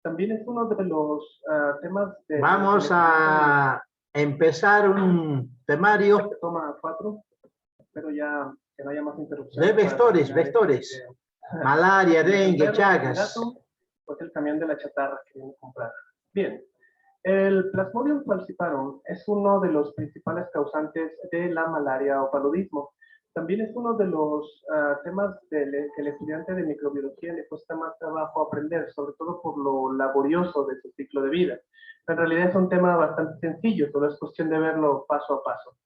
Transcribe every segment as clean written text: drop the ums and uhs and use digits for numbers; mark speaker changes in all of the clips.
Speaker 1: También es uno de los temas de...
Speaker 2: Vamos a empezar un temario.
Speaker 1: Toma 4. Espero ya que no haya más interrupciones.
Speaker 2: De vectores. Malaria, dengue, chagas.
Speaker 1: Pues el camión de la chatarra que viene a comprar. Bien. El Plasmodium falciparum es uno de los principales causantes de la malaria o paludismo. También es uno de los temas que el estudiante de microbiología le cuesta más trabajo aprender, sobre todo por lo laborioso de su ciclo de vida. En realidad es un tema bastante sencillo, todo es cuestión de verlo paso a paso.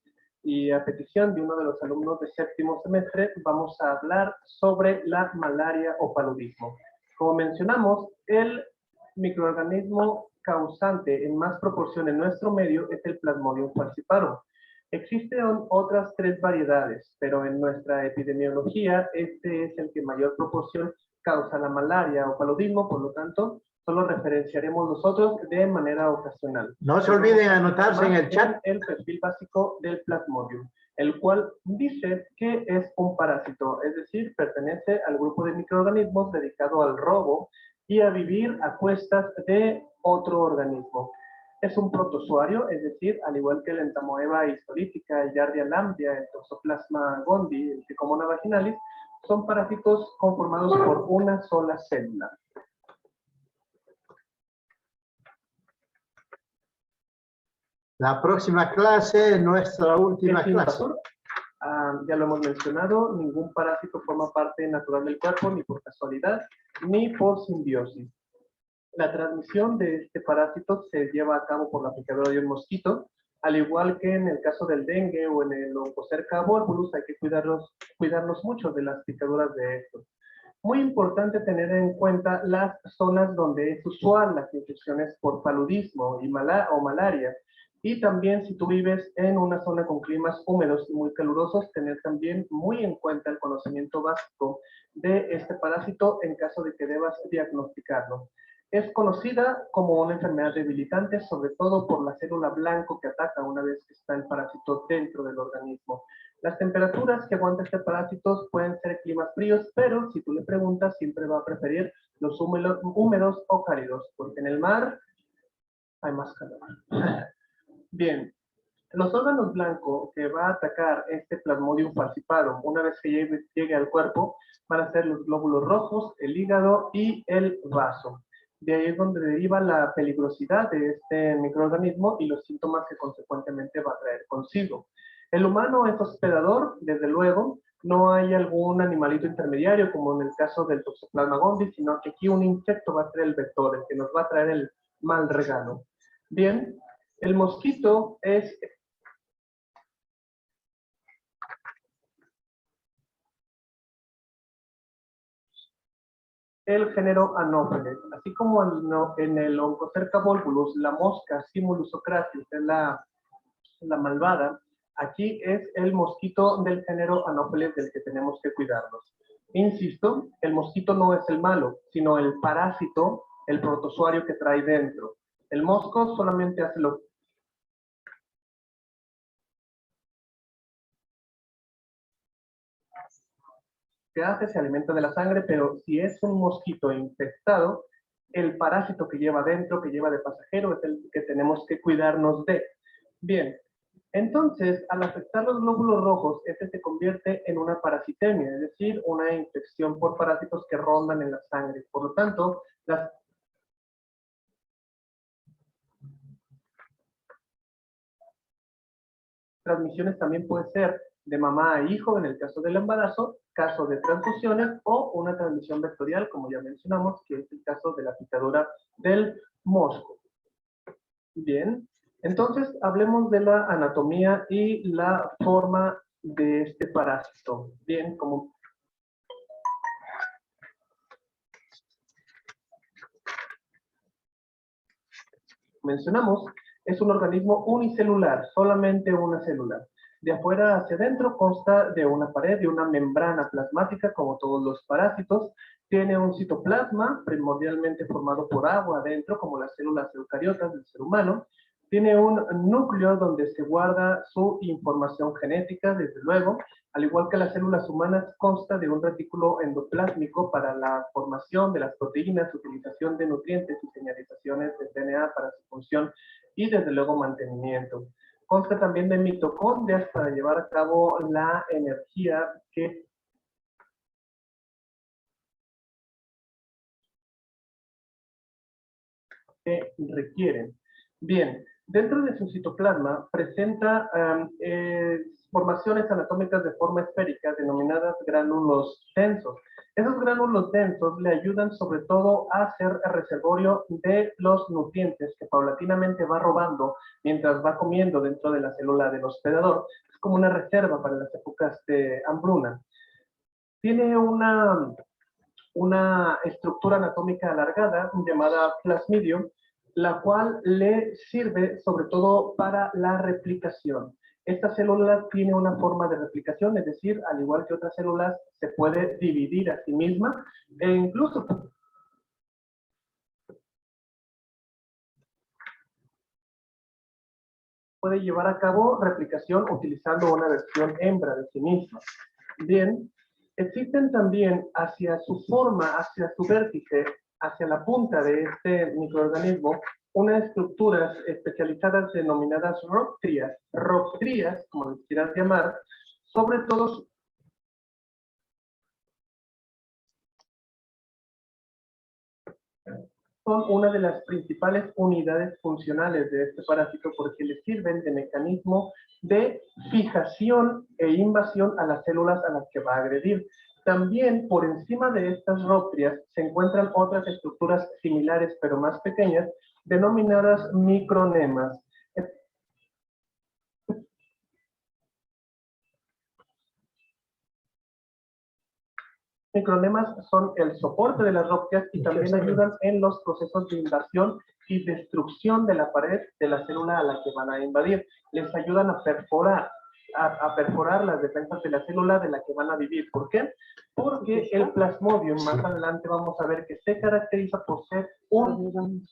Speaker 1: Y a petición de uno de los alumnos de séptimo semestre, vamos a hablar sobre la malaria o paludismo. Como mencionamos, el microorganismo causante en más proporción en nuestro medio es el Plasmodium falciparum. Existen otras 3 variedades, pero en nuestra epidemiología este es el que mayor proporción causa la malaria o paludismo, por lo tanto, solo referenciaremos nosotros de manera ocasional.
Speaker 2: No se olviden anotarse en el chat.
Speaker 1: El perfil básico del Plasmodium, el cual dice que es un parásito, es decir, pertenece al grupo de microorganismos dedicado al robo y a vivir a cuestas de otro organismo. Es un protozoario, es decir, al igual que el Entamoeba histolítica, el Giardia lamblia, el Toxoplasma gondii, el Trichomona vaginalis, son parásitos conformados por una sola célula.
Speaker 2: La próxima clase, nuestra última clase.
Speaker 1: Ya lo hemos mencionado, ningún parásito forma parte natural del cuerpo, ni por casualidad, ni por simbiosis. La transmisión de este parásito se lleva a cabo por la picadura de un mosquito, al igual que en el caso del dengue o en el Oncocerca volvulus, hay que cuidarnos mucho de las picaduras de estos. Muy importante tener en cuenta las zonas donde es usual las infecciones por paludismo y malaria. Y también si tú vives en una zona con climas húmedos y muy calurosos, tener también muy en cuenta el conocimiento básico de este parásito en caso de que debas diagnosticarlo. Es conocida como una enfermedad debilitante, sobre todo por la célula blanco que ataca una vez que está el parásito dentro del organismo. Las temperaturas que aguanta este parásito pueden ser climas fríos, pero si tú le preguntas, siempre va a preferir los húmedos o cálidos, porque en el mar hay más calor. Bien, los órganos blancos que va a atacar este Plasmodium falciparum una vez que llegue al cuerpo van a ser los glóbulos rojos, el hígado y el vaso. De ahí es donde deriva la peligrosidad de este microorganismo y los síntomas que consecuentemente va a traer consigo. El humano es hospedador, desde luego, no hay algún animalito intermediario como en el caso del Toxoplasma gondii, sino que aquí un insecto va a ser el vector, el que nos va a traer el mal regalo. Bien, el mosquito es el género Anopheles, así como en el Oncocerca volvulus, la mosca Simulus ocratius es la malvada. Aquí es el mosquito del género Anopheles del que tenemos que cuidarnos. Insisto, el mosquito no es el malo, sino el parásito, el protozoario que trae dentro. El mosco solamente hace lo que hace, se alimenta de la sangre, pero si es un mosquito infectado, el parásito que lleva dentro, que lleva de pasajero, es el que tenemos que cuidarnos de. Bien, entonces, al afectar los glóbulos rojos, este se convierte en una parasitemia, es decir, una infección por parásitos que rondan en la sangre. Por lo tanto, las transmisiones también pueden ser de mamá a hijo en el caso del embarazo, caso de transfusiones o una transmisión vectorial, como ya mencionamos, que es el caso de la picadura del mosco. Bien, entonces hablemos de la anatomía y la forma de este parásito. Bien, como mencionamos, es un organismo unicelular, solamente una célula. De afuera hacia adentro consta de una pared, de una membrana plasmática, como todos los parásitos. Tiene un citoplasma, primordialmente formado por agua adentro, como las células eucariotas del ser humano. Tiene un núcleo donde se guarda su información genética, desde luego. Al igual que las células humanas, consta de un retículo endoplásmico para la formación de las proteínas, utilización de nutrientes y señalizaciones de DNA para su función y, desde luego, mantenimiento. Consta también de mitocondrias para llevar a cabo la energía que requieren. Bien, dentro de su citoplasma presenta formaciones anatómicas de forma esférica denominadas gránulos densos. Esos gránulos densos le ayudan sobre todo a ser el reservorio de los nutrientes que paulatinamente va robando mientras va comiendo dentro de la célula del hospedador. Es como una reserva para las épocas de hambruna. Tiene una estructura anatómica alargada llamada plasmidium, la cual le sirve sobre todo para la replicación. Esta célula tiene una forma de replicación, es decir, al igual que otras células, se puede dividir a sí misma e incluso puede llevar a cabo replicación utilizando una versión hembra de sí misma. Bien, existen también hacia su forma, hacia su vértice, hacia la punta de este microorganismo, unas estructuras especializadas denominadas roctrías, como les quieras llamar, sobre todo son una de las principales unidades funcionales de este parásito porque le sirven de mecanismo de fijación e invasión a las células a las que va a agredir. También por encima de estas roctrías se encuentran otras estructuras similares pero más pequeñas denominadas micronemas. Micronemas son el soporte de las rocas y también ayudan en los procesos de invasión y destrucción de la pared de la célula a la que van a invadir. Les ayudan a perforar las defensas de la célula de la que van a vivir. ¿Por qué? Porque el plasmodium, más adelante vamos a ver que se caracteriza por ser un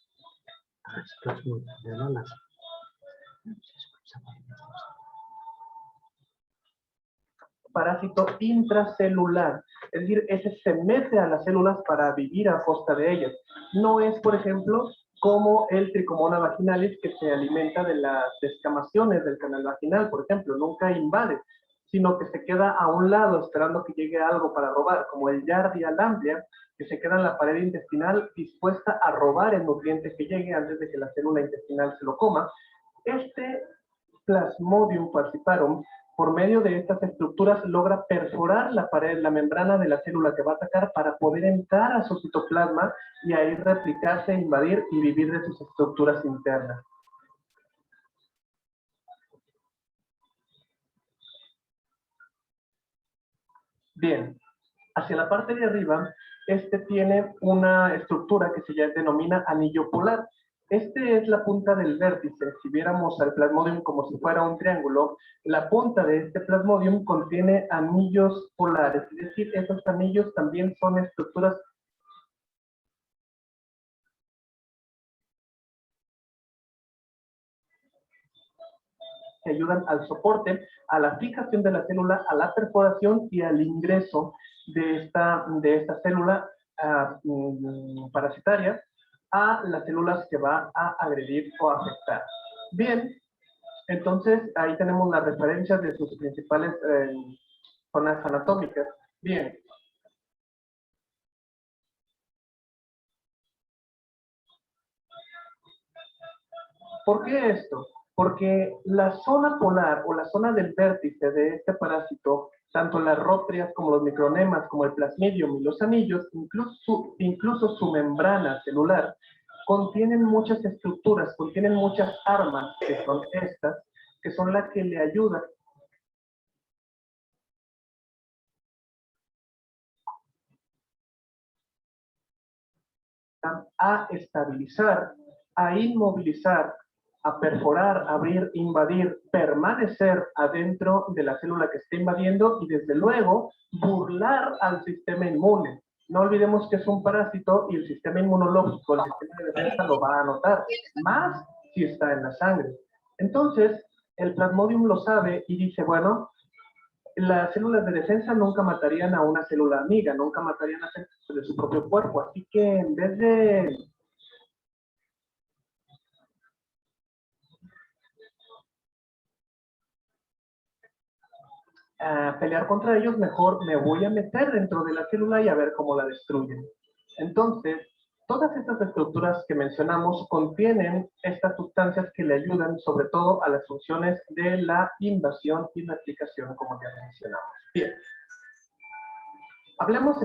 Speaker 1: parásito intracelular, es decir, ese se mete a las células para vivir a costa de ellas. No es, por ejemplo, como el Trichomona vaginalis que se alimenta de las descamaciones del canal vaginal, por ejemplo, nunca invade, sino que se queda a un lado esperando que llegue algo para robar, como el Giardia lamblia, que se queda en la pared intestinal dispuesta a robar el nutriente que llegue antes de que la célula intestinal se lo coma. Este Plasmodium falciparum, por medio de estas estructuras, logra perforar la pared, la membrana de la célula que va a atacar para poder entrar a su citoplasma y ahí replicarse, invadir y vivir de sus estructuras internas. Bien, hacia la parte de arriba, este tiene una estructura que se denomina anillo polar. Este es la punta del vértice. Si viéramos al plasmodium como si fuera un triángulo, la punta de este plasmodium contiene anillos polares, es decir, esos anillos también son estructuras que ayudan al soporte, a la fijación de la célula, a la perforación y al ingreso de esta célula parasitaria a las células que va a agredir o afectar. Bien, entonces ahí tenemos las referencias de sus principales zonas anatómicas. Bien. ¿Por qué esto? Porque la zona polar o la zona del vértice de este parásito, tanto las roctrías como los micronemas, como el plasmidium y los anillos, incluso su membrana celular, contienen muchas estructuras, contienen muchas armas, que son estas, que son las que le ayudan a estabilizar, a inmovilizar, a perforar, abrir, invadir, permanecer adentro de la célula que está invadiendo y desde luego burlar al sistema inmune. No olvidemos que es un parásito y el sistema inmunológico, el sistema de defensa lo va a notar. Más si está en la sangre. Entonces, el Plasmodium lo sabe y dice, bueno, las células de defensa nunca matarían a una célula amiga, nunca matarían a células de su propio cuerpo. Así que en vez de pelear contra ellos, mejor me voy a meter dentro de la célula y a ver cómo la destruyen. Entonces, todas estas estructuras que mencionamos contienen estas sustancias que le ayudan sobre todo a las funciones de la invasión y replicación, como ya mencionamos. Bien. Hablemos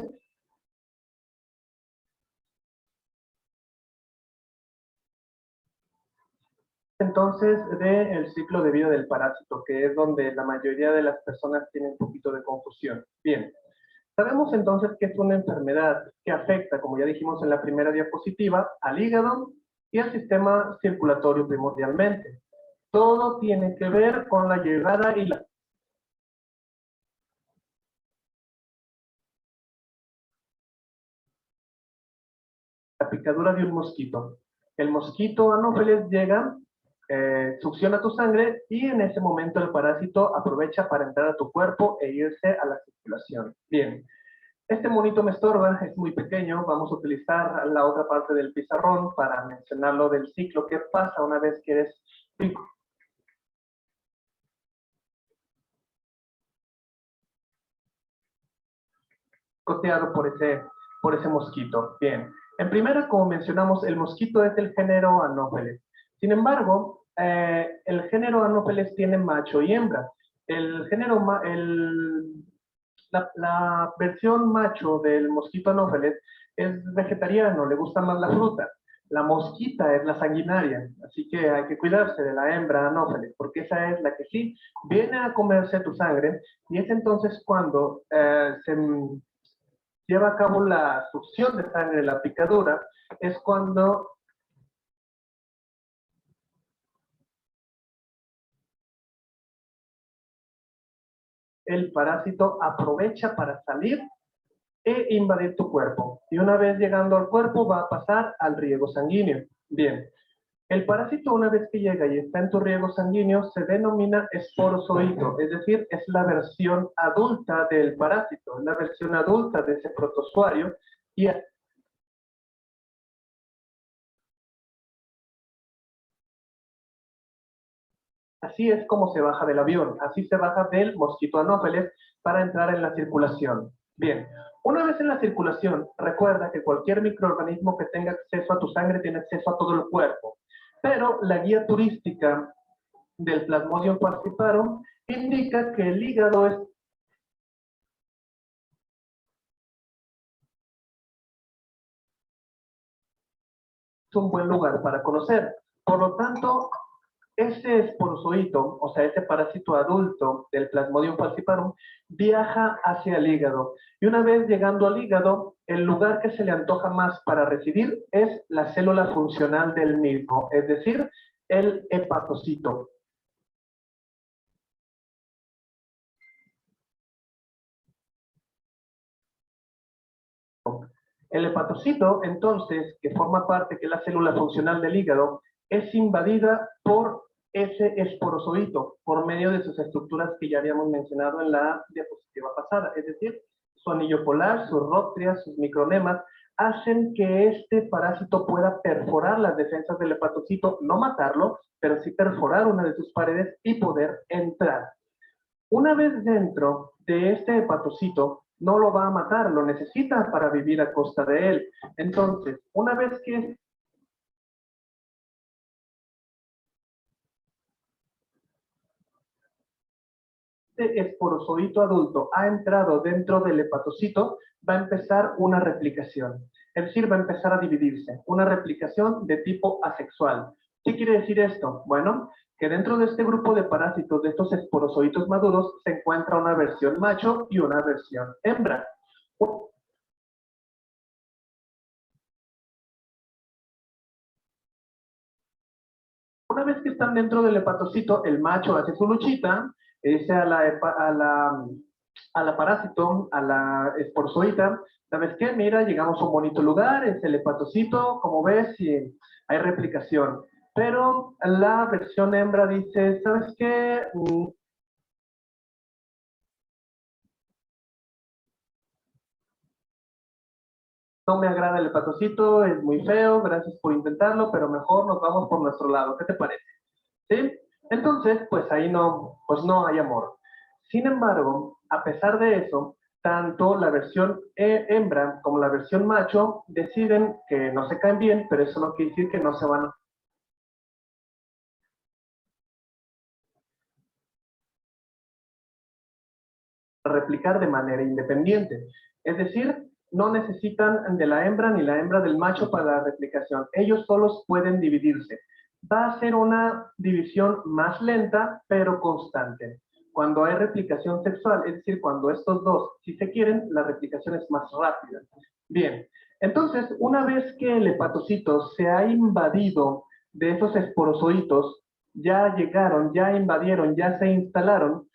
Speaker 1: entonces del ciclo de vida del parásito, que es donde la mayoría de las personas tienen un poquito de confusión. Bien, sabemos entonces que es una enfermedad que afecta, como ya dijimos en la primera diapositiva, al hígado y al sistema circulatorio primordialmente. Todo tiene que ver con la llegada y la picadura de un mosquito. El mosquito Anófeles llega, succiona tu sangre y en ese momento el parásito aprovecha para entrar a tu cuerpo e irse a la circulación. Bien, este monito me estorba, es muy pequeño, vamos a utilizar la otra parte del pizarrón para mencionarlo del ciclo. ¿Qué pasa una vez que eres picoteado por ese mosquito? Bien, en primera, como mencionamos, el mosquito es del género Anopheles. Sin embargo, el género Anopheles tiene macho y hembra. El género, la versión macho del mosquito Anopheles es vegetariano, le gusta más la fruta. La mosquita es la sanguinaria, así que hay que cuidarse de la hembra Anopheles, porque esa es la que sí viene a comerse tu sangre, y es entonces cuando se lleva a cabo la succión de sangre, la picadura, es cuando el parásito aprovecha para salir e invadir tu cuerpo. Y una vez llegando al cuerpo va a pasar al riego sanguíneo. Bien, el parásito una vez que llega y está en tu riego sanguíneo se denomina esporozoito, es decir, es la versión adulta del parásito, la versión adulta de ese protozoario, y así es como se baja del avión, así se baja del mosquito Anófeles para entrar en la circulación. Bien, una vez en la circulación, recuerda que cualquier microorganismo que tenga acceso a tu sangre tiene acceso a todo el cuerpo, pero la guía turística del Plasmodium falciparum indica que el hígado es un buen lugar para conocer. Por lo tanto, ese esporozoito, o sea, ese parásito adulto del Plasmodium falciparum, viaja hacia el hígado. Y una vez llegando al hígado, el lugar que se le antoja más para residir es la célula funcional del mismo, es decir, el hepatocito. El hepatocito, entonces, que forma parte, que es la célula funcional del hígado, es invadida por ese esporozoito por medio de sus estructuras que ya habíamos mencionado en la diapositiva pasada. Es decir, su anillo polar, sus róctrias, sus micronemas, hacen que este parásito pueda perforar las defensas del hepatocito, no matarlo, pero sí perforar una de sus paredes y poder entrar. Una vez dentro de este hepatocito, no lo va a matar, lo necesita para vivir a costa de él. Entonces, una vez que este esporozoito adulto ha entrado dentro del hepatocito, va a empezar una replicación. Es decir, va a empezar a dividirse. Una replicación de tipo asexual. ¿Qué quiere decir esto? Bueno, que dentro de este grupo de parásitos, de estos esporozoitos maduros, se encuentra una versión macho y una versión hembra. Una vez que están dentro del hepatocito, el macho hace su luchita, dice a la parásito, a la esporozoita, ¿sabes qué? Mira, llegamos a un bonito lugar, es el hepatocito, como ves, y hay replicación. pero la versión hembra dice, ¿sabes qué? No me agrada el hepatocito, es muy feo, gracias por intentarlo, pero mejor nos vamos por nuestro lado. ¿Qué te parece? ¿Sí? Entonces, pues ahí no, pues no hay amor. Sin embargo, a pesar de eso, tanto la versión hembra como la versión macho deciden que no se caen bien, pero eso no quiere decir que no se van a replicar de manera independiente. Es decir, no necesitan de la hembra ni la hembra del macho para la replicación. Ellos solos pueden dividirse. Va a ser una división más lenta, pero constante. Cuando hay replicación sexual, es decir, cuando estos dos, si se quieren, la replicación es más rápida. Bien, entonces, una vez que el hepatocito se ha invadido de esos esporozoitos, ya llegaron, ya invadieron, ya se instalaron,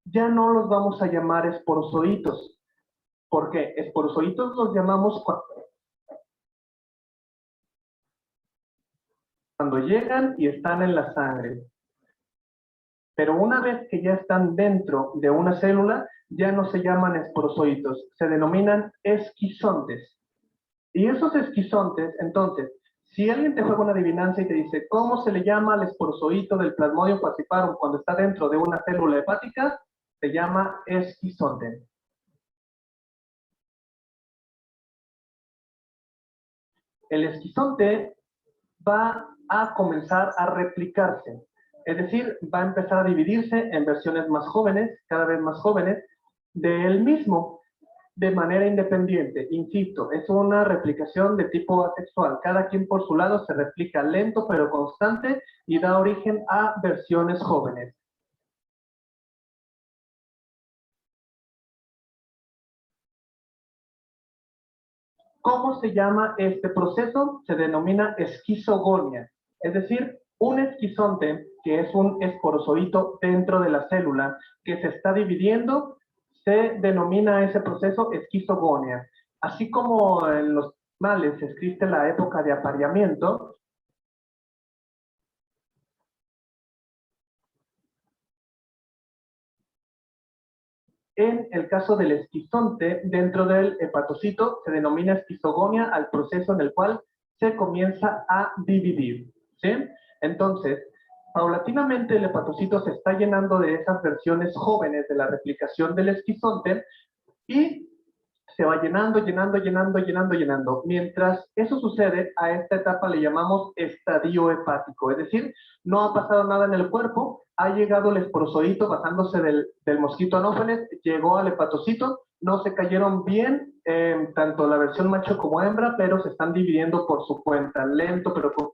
Speaker 1: ya no los vamos a llamar esporozoitos. ¿Por qué? Esporozoitos los llamamos cuando llegan y están en la sangre. Pero una vez que ya están dentro de una célula, ya no se llaman esporozoitos, se denominan esquizontes. Y esos esquizontes, entonces, si alguien te juega una adivinanza y te dice, ¿cómo se le llama al esporozoito del Plasmodium falciparum cuando está dentro de una célula hepática? Se llama esquizonte. El esquizonte va a comenzar a replicarse. Es decir, va a empezar a dividirse en versiones más jóvenes, cada vez más jóvenes, de él mismo, de manera independiente. Insisto, es una replicación de tipo asexual. Cada quien por su lado se replica lento pero constante y da origen a versiones jóvenes. ¿Cómo se llama este proceso? Se denomina esquizogonia, es decir, un esquizonte, que es un esporozoito dentro de la célula que se está dividiendo, se denomina ese proceso esquizogonia. Así como en los animales existe la época de apareamiento, en el caso del esquizonte, dentro del hepatocito, se denomina esquizogonia al proceso en el cual se comienza a dividir. ¿Sí? Entonces, paulatinamente el hepatocito se está llenando de esas versiones jóvenes de la replicación del esquizonte y se va llenando, llenando, llenando, llenando, llenando. Mientras eso sucede, a esta etapa le llamamos estadio hepático, es decir, no ha pasado nada en el cuerpo, ha llegado el esporozoito basándose del mosquito anófeles, llegó al hepatocito, no se cayeron bien, tanto la versión macho como hembra, pero se están dividiendo por su cuenta, lento, pero con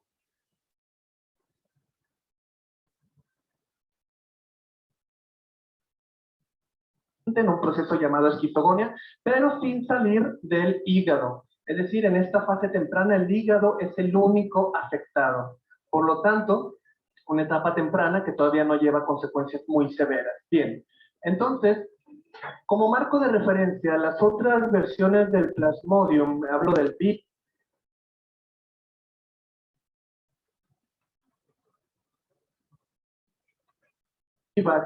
Speaker 1: en un proceso llamado esquizogonia, pero sin salir del hígado. Es decir, en esta fase temprana el hígado es el único afectado. Por lo tanto, una etapa temprana que todavía no lleva consecuencias muy severas. Bien, entonces, como marco de referencia, las otras versiones del Plasmodium, hablo del BIP,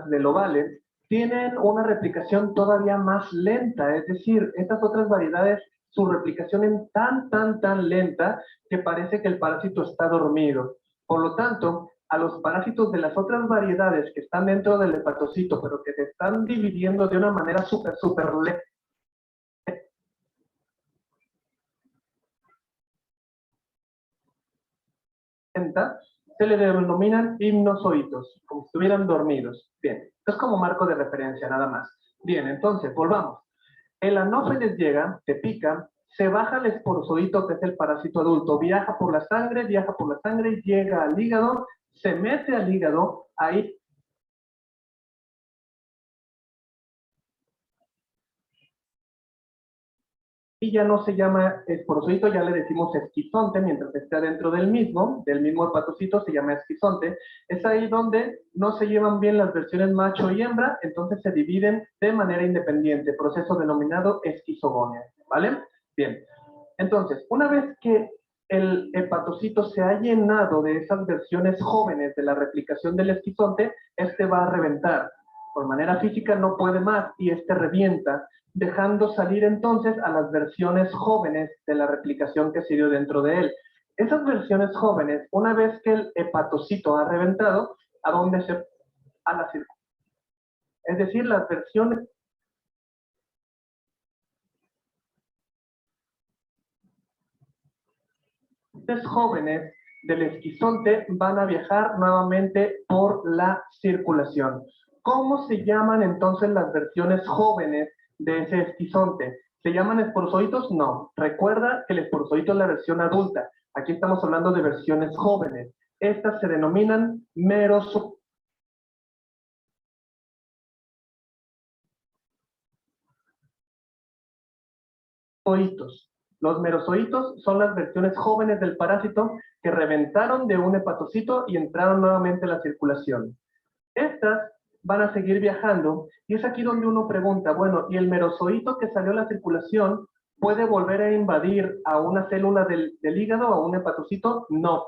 Speaker 1: del ovale, tienen una replicación todavía más lenta, es decir, estas otras variedades, su replicación es tan lenta que parece que el parásito está dormido. Por lo tanto, a los parásitos de las otras variedades que están dentro del hepatocito, pero que se están dividiendo de una manera súper lenta, se le denominan hipnozoitos, como si estuvieran dormidos. Bien, es como marco de referencia nada más. Bien, entonces, volvamos. El anófeles llega, te pica, se baja el esporozoito, que es el parásito adulto, viaja por la sangre, llega al hígado, se mete al hígado, ahí y ya no se llama esporozoito, ya le decimos esquizonte, mientras esté dentro del mismo hepatocito se llama esquizonte. Es ahí donde no se llevan bien las versiones macho y hembra, entonces se dividen de manera independiente, proceso denominado esquizogonia, ¿vale? Bien, entonces, una vez que el hepatocito se ha llenado de esas versiones jóvenes de la replicación del esquizonte, este va a reventar. Por manera física no puede más y este revienta, dejando salir entonces a las versiones jóvenes de la replicación que se dio dentro de él. Esas versiones jóvenes, una vez que el hepatocito ha reventado, ¿a dónde se? A la circulación. Es decir, las versiones jóvenes del esquizonte van a viajar nuevamente por la circulación. ¿Cómo se llaman entonces las versiones jóvenes de ese esquizonte? ¿Se llaman esporozoitos? No. Recuerda que el esporozoito es la versión adulta. Aquí estamos hablando de versiones jóvenes. Estas se denominan merozoitos. Los merozoitos son las versiones jóvenes del parásito que reventaron de un hepatocito y entraron nuevamente a la circulación. Estas van a seguir viajando y es aquí donde uno pregunta, bueno, ¿y el merozoito que salió a la circulación puede volver a invadir a una célula del hígado o a un hepatocito? No.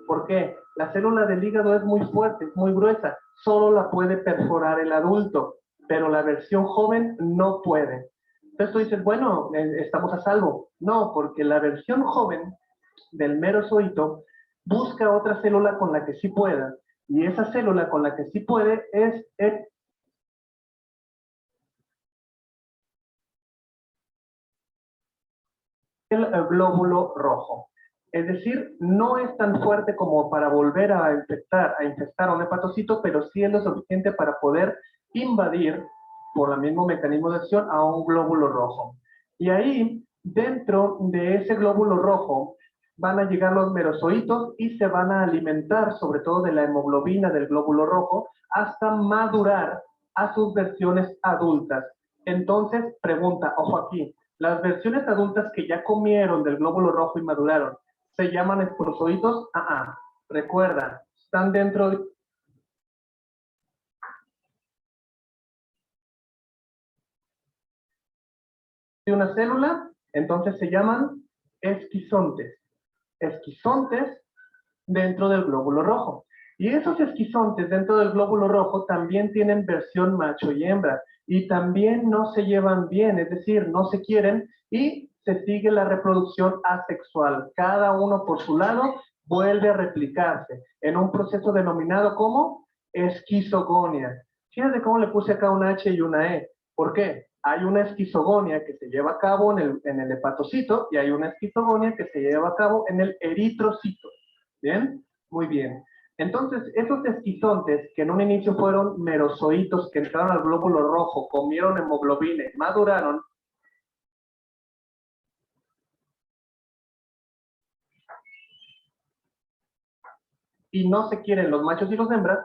Speaker 1: ¿Por qué? La célula del hígado es muy fuerte, es muy gruesa, solo la puede perforar el adulto, pero la versión joven no puede. Entonces tú dices, bueno, estamos a salvo. No, porque la versión joven del merozoito busca otra célula con la que sí pueda, y esa célula con la que sí puede es el glóbulo rojo. Es decir, no es tan fuerte como para volver a infestar a un hepatocito, pero sí es lo suficiente para poder invadir, por el mismo mecanismo de acción, a un glóbulo rojo. Y ahí, dentro de ese glóbulo rojo, van a llegar los merozoitos y se van a alimentar, sobre todo de la hemoglobina del glóbulo rojo, hasta madurar a sus versiones adultas. Entonces, pregunta, ojo aquí, las versiones adultas que ya comieron del glóbulo rojo y maduraron, ¿se llaman esporozoitos? Recuerda, están dentro de una célula, entonces se llaman esquizontes. Esquizontes dentro del glóbulo rojo. Y esos esquizontes dentro del glóbulo rojo también tienen versión macho y hembra y también no se llevan bien, es decir, no se quieren y se sigue la reproducción asexual. Cada uno por su lado vuelve a replicarse en un proceso denominado como esquizogonia. Fíjate cómo le puse acá una H y una E. ¿Por qué? Hay una esquizogonia que se lleva a cabo en el hepatocito y hay una esquizogonia que se lleva a cabo en el eritrocito. ¿Bien? Muy bien. Entonces, esos esquizontes que en un inicio fueron merozoitos que entraron al glóbulo rojo, comieron hemoglobina, maduraron, y no se quieren los machos y los hembras,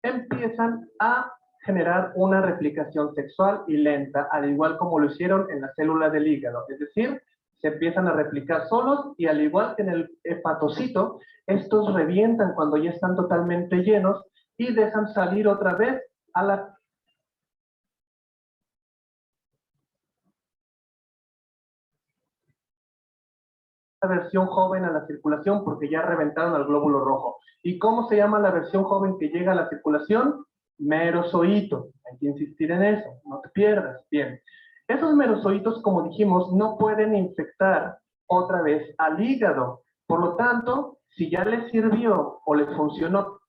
Speaker 1: empiezan a generar una replicación sexual y lenta, al igual como lo hicieron en las células del hígado. Es decir, se empiezan a replicar solos y al igual que en el hepatocito, estos revientan cuando ya están totalmente llenos y dejan salir otra vez a la versión joven a la circulación porque ya reventaron al glóbulo rojo. ¿Y cómo se llama la versión joven que llega a la circulación? Merozoito. Hay que insistir en eso, no te pierdas. Bien. Esos merozoitos, como dijimos, no pueden infectar otra vez al hígado. Por lo tanto, si ya les sirvió o les funcionó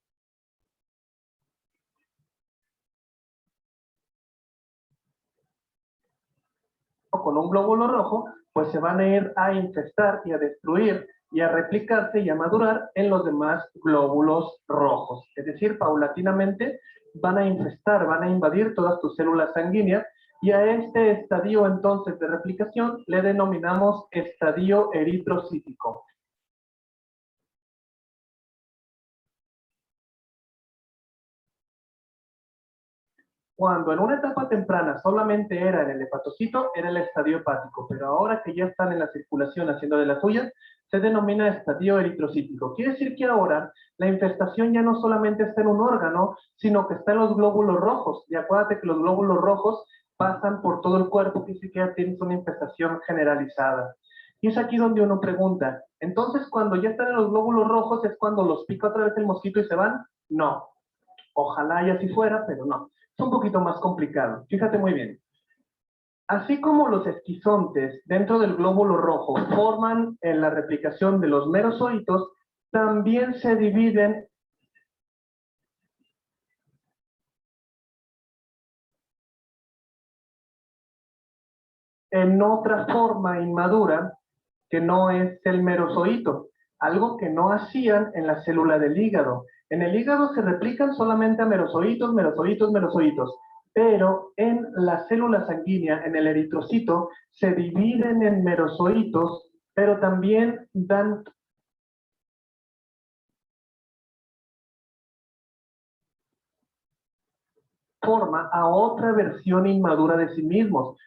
Speaker 1: con un glóbulo rojo, pues se van a ir a infestar y a destruir y a replicarse y a madurar en los demás glóbulos rojos. Es decir, paulatinamente van a infestar, van a invadir todas tus células sanguíneas y a este estadio entonces de replicación le denominamos estadio eritrocítico. Cuando en una etapa temprana solamente era en el hepatocito, era el estadio hepático, pero ahora que ya están en la circulación haciendo de las suyas, se denomina estadio eritrocítico. Quiere decir que ahora la infestación ya no solamente está en un órgano, sino que está en los glóbulos rojos. Y acuérdate que los glóbulos rojos pasan por todo el cuerpo, que sí que ya tienes una infestación generalizada. Y es aquí donde uno pregunta, entonces cuando ya están en los glóbulos rojos, ¿es cuando los pica otra vez el mosquito y se van? No. Ojalá y así fuera, pero no. Es un poquito más complicado. Fíjate muy bien. Así como los esquizontes dentro del glóbulo rojo forman en la replicación de los merozoitos, también se dividen en otra forma inmadura que no es el merozoito, algo que no hacían en la célula del hígado. En el hígado se replican solamente a merozoitos, merozoitos, merozoitos, pero en la célula sanguínea, en el eritrocito, se dividen en merozoitos, pero también dan forma a otra versión inmadura de sí mismos.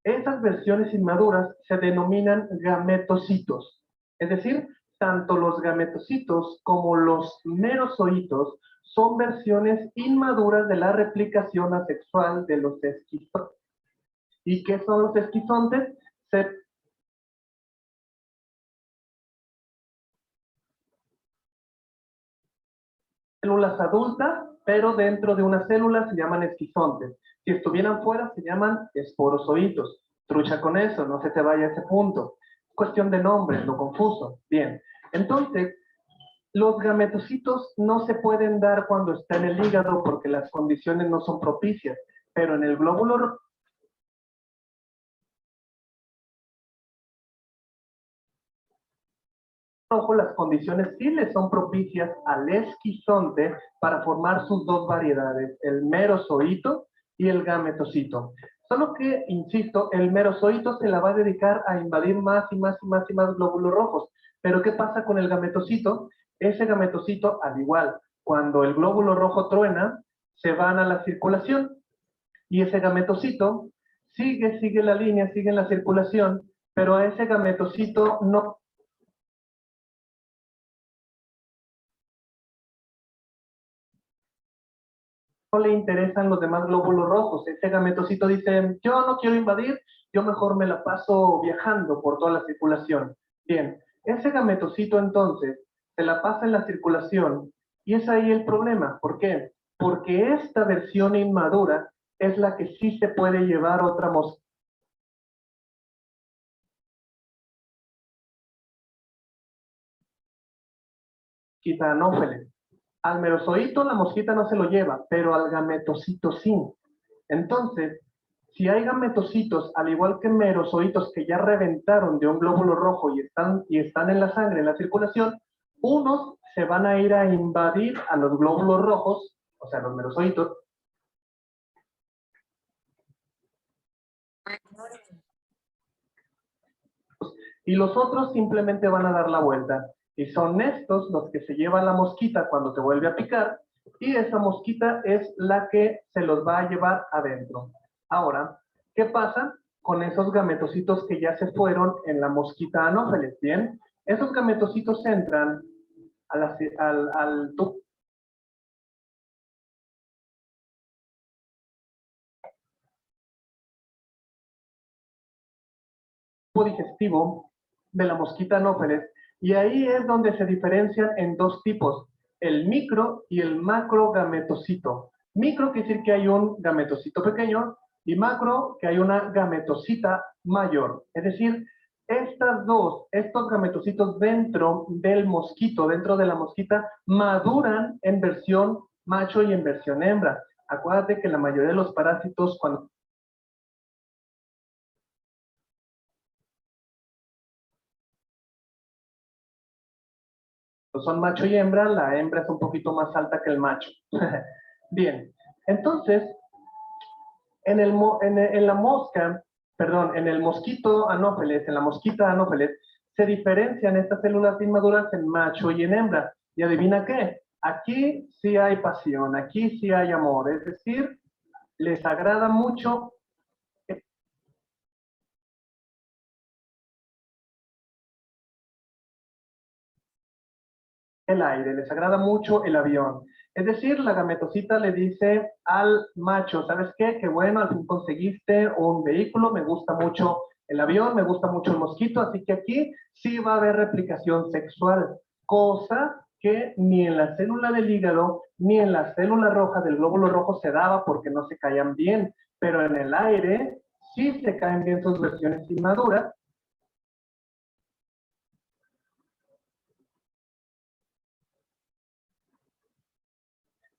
Speaker 1: Esas versiones inmaduras se denominan gametocitos. Es decir, tanto los gametocitos como los merozoitos son versiones inmaduras de la replicación asexual de los esquizontes. ¿Y qué son los esquizontes? Células adultas, pero dentro de una célula se llaman esquizontes. Si estuvieran fuera se llaman esporozoitos. Trucha con eso, no se te vaya a ese punto. Cuestión de nombres, lo confuso. Bien, entonces, los gametocitos no se pueden dar cuando está en el hígado porque las condiciones no son propicias, pero en el glóbulo rojo las condiciones sí le son propicias al esquizonte para formar sus dos variedades, el merozoito y el gametocito. Solo que, insisto, el merozoito se la va a dedicar a invadir más y más y más y más glóbulos rojos. Pero ¿qué pasa con el gametocito? Ese gametocito, al igual, cuando el glóbulo rojo truena, se van a la circulación y ese gametocito sigue la línea, sigue en la circulación, pero a ese gametocito no le interesan los demás glóbulos rojos. Ese gametocito dice, yo no quiero invadir, yo mejor me la paso viajando por toda la circulación. Bien, ese gametocito entonces se la pasa en la circulación y es ahí el problema. ¿Por qué? Porque esta versión inmadura es la que sí se puede llevar otra mosquita anófeles. Al merozoito la mosquita no se lo lleva, pero al gametocito sí. Entonces, si hay gametocitos, al igual que merozoitos que ya reventaron de un glóbulo rojo y están en la sangre, en la circulación, unos se van a ir a invadir a los glóbulos rojos, o sea, los merozoitos, y los otros simplemente van a dar la vuelta. Y son estos los que se llevan la mosquita cuando te vuelve a picar, y esa mosquita es la que se los va a llevar adentro. Ahora, ¿qué pasa con esos gametocitos que ya se fueron en la mosquita anófeles? Bien, esos gametocitos entran al tubo digestivo de la mosquita anófeles, y ahí es donde se diferencian en dos tipos, el micro y el macro gametocito. Micro quiere decir que hay un gametocito pequeño y macro que hay una gametocita mayor. Es decir, estos gametocitos dentro del mosquito, dentro de la mosquita, maduran en versión macho y en versión hembra. Acuérdate que la mayoría de los parásitos, cuando son macho y hembra, la hembra es un poquito más alta que el macho. Bien, entonces, en la mosca, perdón, en el mosquito anófeles, en la mosquita anófeles, se diferencian estas células inmaduras en macho y en hembra. ¿Y adivina qué? Aquí sí hay pasión, aquí sí hay amor, es decir, les agrada mucho el aire, les agrada mucho el avión. Es decir, la gametocita le dice al macho, ¿sabes qué? Qué bueno, al fin conseguiste un vehículo, me gusta mucho el avión, me gusta mucho el mosquito, así que aquí sí va a haber replicación sexual, cosa que ni en la célula del hígado ni en la célula roja del glóbulo rojo se daba porque no se caían bien, pero en el aire sí se caen bien sus versiones inmaduras.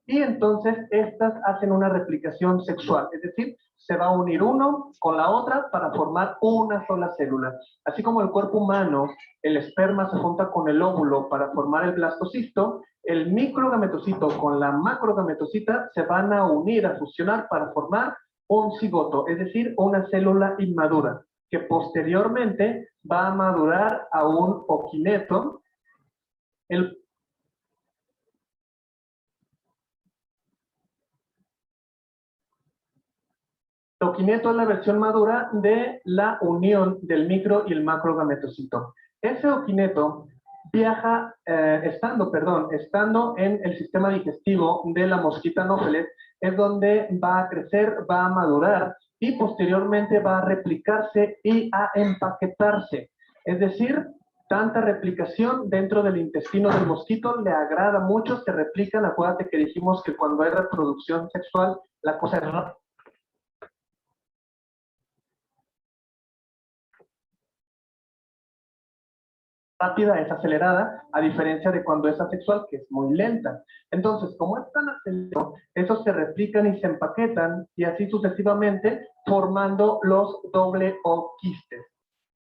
Speaker 1: Y entonces estas hacen una replicación sexual, es decir, se va a unir uno con la otra para formar una sola célula. Así como el cuerpo humano, el esperma se junta con el óvulo para formar el blastocisto, el microgametocito con la macrogametocita se van a unir, a fusionar para formar un cigoto, es decir, una célula inmadura, que posteriormente va a madurar a un oquineto. El oquineto es la versión madura de la unión del micro y el macrogametocito. Ese oquineto viaja, estando en el sistema digestivo de la mosquita Anopheles, es donde va a crecer, va a madurar y posteriormente va a replicarse y a empaquetarse. Es decir, tanta replicación dentro del intestino del mosquito le agrada mucho, se replican. Acuérdate que dijimos que cuando hay reproducción sexual, la cosa es rápida, es acelerada, a diferencia de cuando es asexual, que es muy lenta. Entonces, como es tan acelerado, esos se replican y se empaquetan, y así sucesivamente, formando los doble O quistes.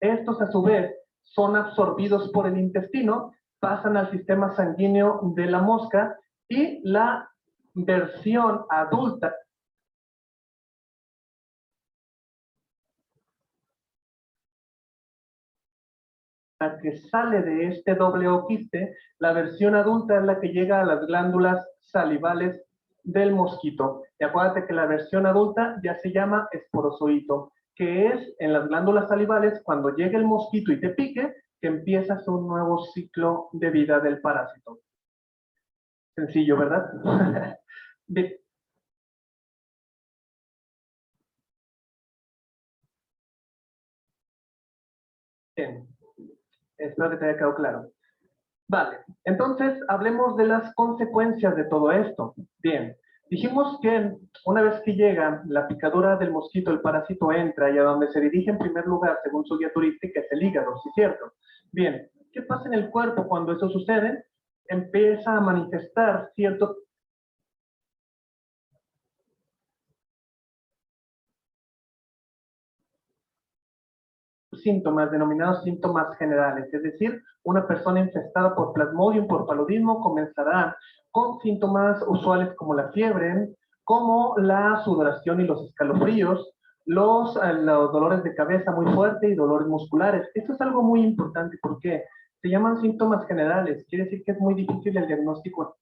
Speaker 1: Estos, a su vez, son absorbidos por el intestino, pasan al sistema sanguíneo de la mosca, y la versión adulta que sale de este doble oquiste, la versión adulta es la que llega a las glándulas salivales del mosquito. Y acuérdate que la versión adulta ya se llama esporozoito, que es en las glándulas salivales cuando llega el mosquito y te pique, que empiezas un nuevo ciclo de vida del parásito. Sencillo, ¿verdad? Bien. Espero que te haya quedado claro. Vale, entonces hablemos de las consecuencias de todo esto. Bien, dijimos que una vez que llega la picadura del mosquito, el parásito entra y a donde se dirige en primer lugar, según su guía turística, es el hígado, ¿sí es cierto? Bien, ¿qué pasa en el cuerpo cuando eso sucede? Empieza a manifestar cierto síntomas denominados síntomas generales, es decir, una persona infestada por plasmodium, por paludismo, comenzará con síntomas usuales como la fiebre, como la sudoración y los escalofríos, los dolores de cabeza muy fuertes y dolores musculares. Esto es algo muy importante porque se llaman síntomas generales, quiere decir que es muy difícil el diagnóstico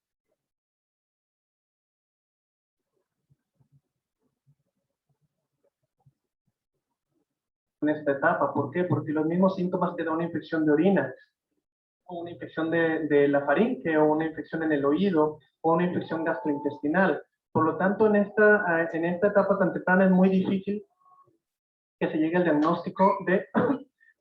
Speaker 1: en esta etapa. ¿Por qué? Porque los mismos síntomas te dan una infección de orina, o una infección de la faringe, o una infección en el oído, o una infección gastrointestinal. Por lo tanto, en esta etapa tan temprana es muy difícil que se llegue al diagnóstico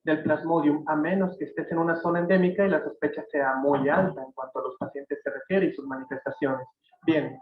Speaker 1: del plasmodium, a menos que estés en una zona endémica y la sospecha sea muy alta en cuanto a los pacientes se refiere y sus manifestaciones. Bien.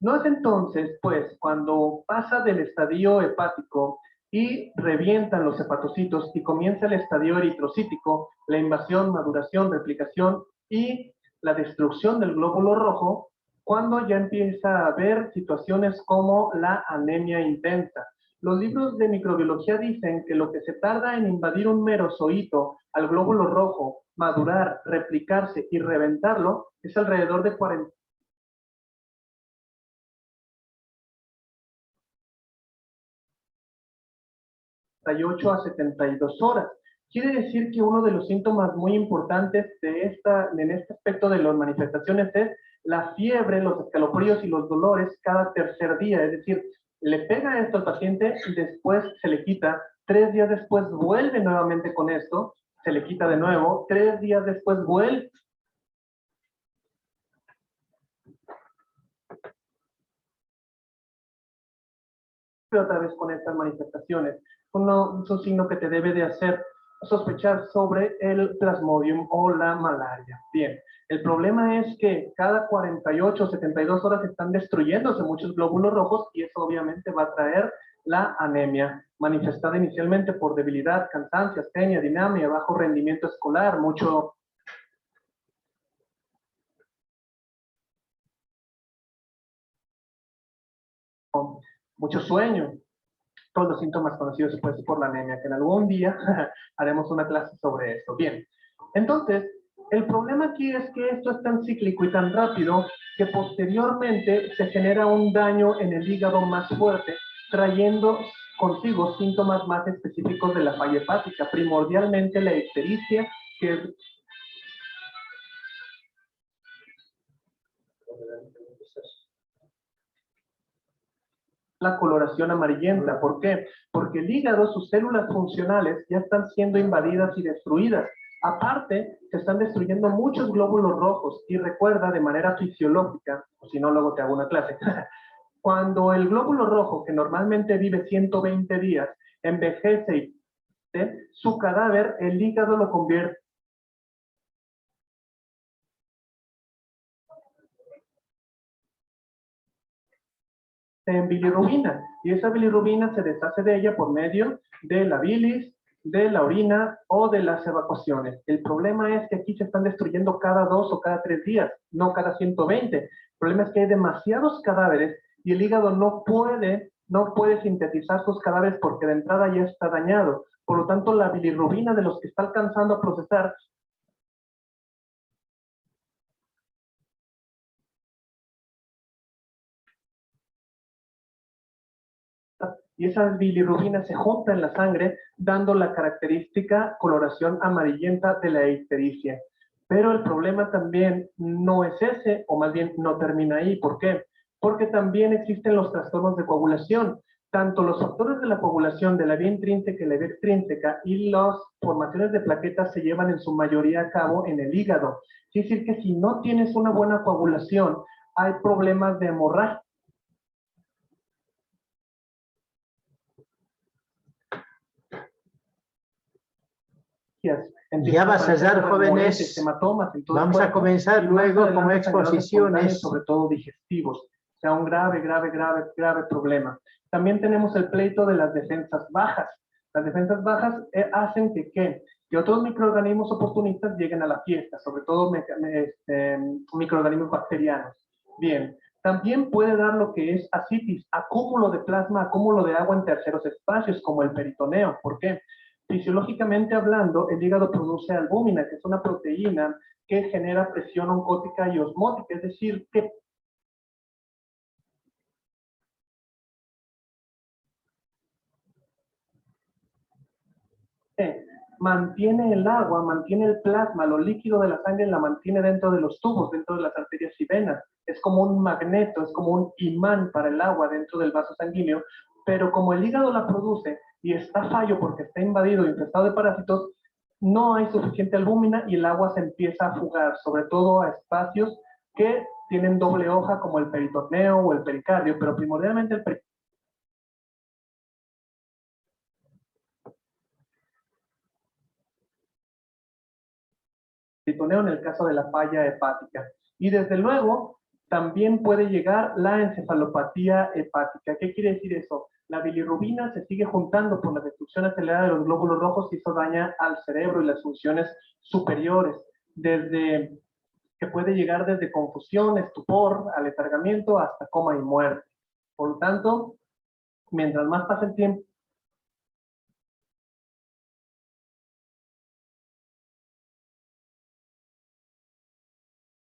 Speaker 1: No es entonces, pues, cuando pasa del estadio hepático y revientan los hepatocitos y comienza el estadio eritrocítico, la invasión, maduración, replicación y la destrucción del glóbulo rojo, cuando ya empieza a haber situaciones como la anemia intensa. Los libros de microbiología dicen que lo que se tarda en invadir un merozoito al glóbulo rojo, madurar, replicarse y reventarlo, es alrededor de 40 a 72 horas. Quiere decir que uno de los síntomas muy importantes en este aspecto de las manifestaciones es la fiebre, los escalofríos y los dolores cada tercer día. Es decir, le pega esto al paciente y después se le quita. 3 días después vuelve nuevamente con esto, se le quita de nuevo. 3 días después vuelve otra vez con estas manifestaciones. Es un signo que te debe de hacer sospechar sobre el plasmodium o la malaria. Bien, el problema es que cada 48 o 72 horas están destruyéndose muchos glóbulos rojos y eso obviamente va a traer la anemia, manifestada inicialmente por debilidad, cansancio, astenia, dinamia, bajo rendimiento escolar, mucho sueño, todos los síntomas conocidos pues, por la anemia, que en algún día haremos una clase sobre esto. Bien, entonces, el problema aquí es que esto es tan cíclico y tan rápido que posteriormente se genera un daño en el hígado más fuerte, trayendo consigo síntomas más específicos de la falla hepática, primordialmente la ictericia, que la coloración amarillenta. ¿Por qué? Porque el hígado, sus células funcionales ya están siendo invadidas y destruidas. Aparte, se están destruyendo muchos glóbulos rojos. Y recuerda, de manera fisiológica, o si no, luego te hago una clase, cuando el glóbulo rojo, que normalmente vive 120 días, envejece y su cadáver, el hígado lo convierte en bilirrubina, y esa bilirrubina se deshace de ella por medio de la bilis, de la orina o de las evacuaciones. El problema es que aquí se están destruyendo cada 2 o cada 3 días, no cada 120. El problema es que hay demasiados cadáveres y el hígado no puede sintetizar sus cadáveres porque de entrada ya está dañado. Por lo tanto, la bilirrubina de los que está alcanzando a procesar y esa bilirrubina se junta en la sangre, dando la característica coloración amarillenta de la ictericia. Pero el problema también no es ese, o más bien no termina ahí. ¿Por qué? Porque también existen los trastornos de coagulación. Tanto los factores de la coagulación de la vía intrínseca y la vía extrínseca y las formaciones de plaquetas se llevan en su mayoría a cabo en el hígado. Es decir, que si no tienes una buena coagulación, hay problemas de hemorragia.
Speaker 2: Ya va a ser, jóvenes. Vamos a comenzar luego con exposiciones.
Speaker 1: Sobre todo digestivos. O sea, un grave problema. También tenemos el pleito de las defensas bajas. Las defensas bajas hacen que otros microorganismos oportunistas lleguen a la fiesta, sobre todo microorganismos bacterianos. Bien, también puede dar lo que es ascitis, acúmulo de plasma, acúmulo de agua en terceros espacios, como el peritoneo. ¿Por qué? Fisiológicamente hablando, el hígado produce albúmina, que es una proteína que genera presión oncótica y osmótica, es decir, que mantiene el agua, mantiene el plasma, lo líquido de la sangre la mantiene dentro de los tubos, dentro de las arterias y venas. Es como un magneto, es como un imán para el agua dentro del vaso sanguíneo, pero como el hígado la produce y está fallo porque está invadido y infestado de parásitos, no hay suficiente albúmina y el agua se empieza a fugar, sobre todo a espacios que tienen doble hoja como el peritoneo o el pericardio, pero primordialmente el peritoneo en el caso de la falla hepática. Y desde luego, también puede llegar la encefalopatía hepática. ¿Qué quiere decir eso? La bilirrubina se sigue juntando por la destrucción acelerada de los glóbulos rojos y eso daña al cerebro y las funciones superiores, desde que puede llegar desde confusión, estupor, aletargamiento hasta coma y muerte. Por lo tanto, mientras más pasa el tiempo,